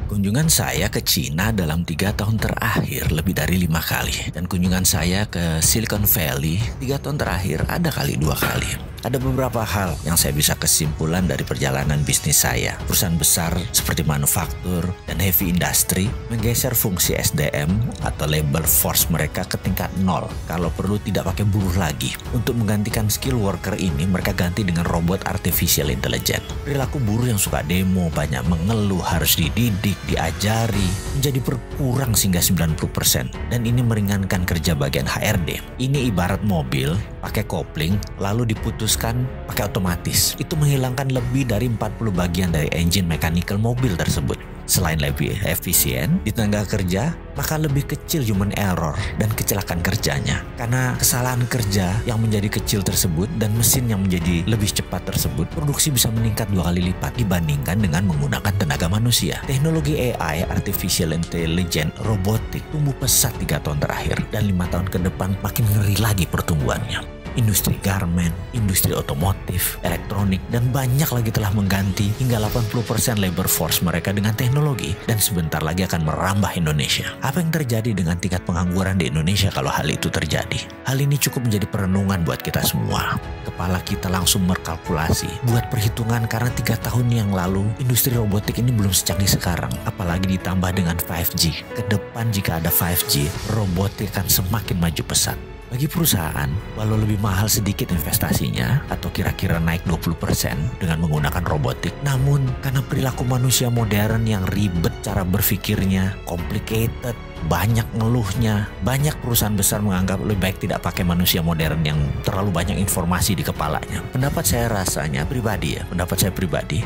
Kunjungan saya ke Cina dalam 3 tahun terakhir lebih dari 5 kali. Dan kunjungan saya ke Silicon Valley 3 tahun terakhir ada kali 2 kali. Ada beberapa hal yang saya bisa kesimpulan dari perjalanan bisnis saya. Perusahaan besar seperti manufaktur dan heavy industry menggeser fungsi SDM atau labor force mereka ke tingkat 0. Kalau perlu tidak pakai buruh lagi. Untuk menggantikan skill worker ini mereka ganti dengan robot artificial intelligence. Perilaku buruh yang suka demo, banyak mengeluh, harus dididik, diajari, menjadi berkurang sehingga 90%. Dan ini meringankan kerja bagian HRD. Ini ibarat mobil pakai kopling lalu diputuskan pakai otomatis. Itu menghilangkan lebih dari 40 bagian dari engine mechanical mobil tersebut. Selain lebih efisien di tenaga kerja, maka lebih kecil human error dan kecelakaan kerjanya. Karena kesalahan kerja yang menjadi kecil tersebut dan mesin yang menjadi lebih cepat tersebut, produksi bisa meningkat 2 kali lipat dibandingkan dengan menggunakan tenaga manusia. Teknologi AI, Artificial Intelligence, robotik tumbuh pesat 3 tahun terakhir dan 5 tahun ke depan makin ngeri lagi pertumbuhannya. Industri garment, industri otomotif, elektronik, dan banyak lagi telah mengganti hingga 80% labor force mereka dengan teknologi dan sebentar lagi akan merambah Indonesia. Apa yang terjadi dengan tingkat pengangguran di Indonesia kalau hal itu terjadi? Hal ini cukup menjadi perenungan buat kita semua. Kepala kita langsung berkalkulasi, buat perhitungan karena 3 tahun yang lalu industri robotik ini belum secanggih sekarang. Apalagi ditambah dengan 5G. Kedepan jika ada 5G, robotik akan semakin maju pesat. Bagi perusahaan, walau lebih mahal sedikit investasinya atau kira-kira naik 20% dengan menggunakan robotik, namun karena perilaku manusia modern yang ribet cara berpikirnya, complicated, banyak ngeluhnya, banyak perusahaan besar menganggap lebih baik tidak pakai manusia modern yang terlalu banyak informasi di kepalanya. Pendapat saya pribadi,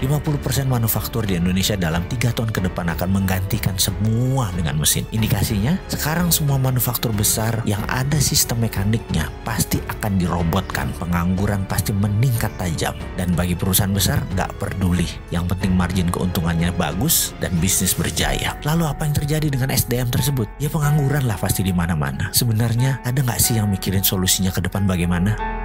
50% manufaktur di Indonesia dalam 3 tahun ke depan akan menggantikan semua dengan mesin. Indikasinya, sekarang semua manufaktur besar yang ada sistem mekaniknya pasti akan dirobotkan, pengangguran pasti meningkat tajam. Dan bagi perusahaan besar, nggak peduli. Yang penting margin keuntungannya bagus dan bisnis berjaya. Lalu apa yang terjadi dengan SDM tersebut? Ya pengangguran lah pasti di mana-mana. Sebenarnya ada nggak sih yang mikirin solusinya ke depan bagaimana?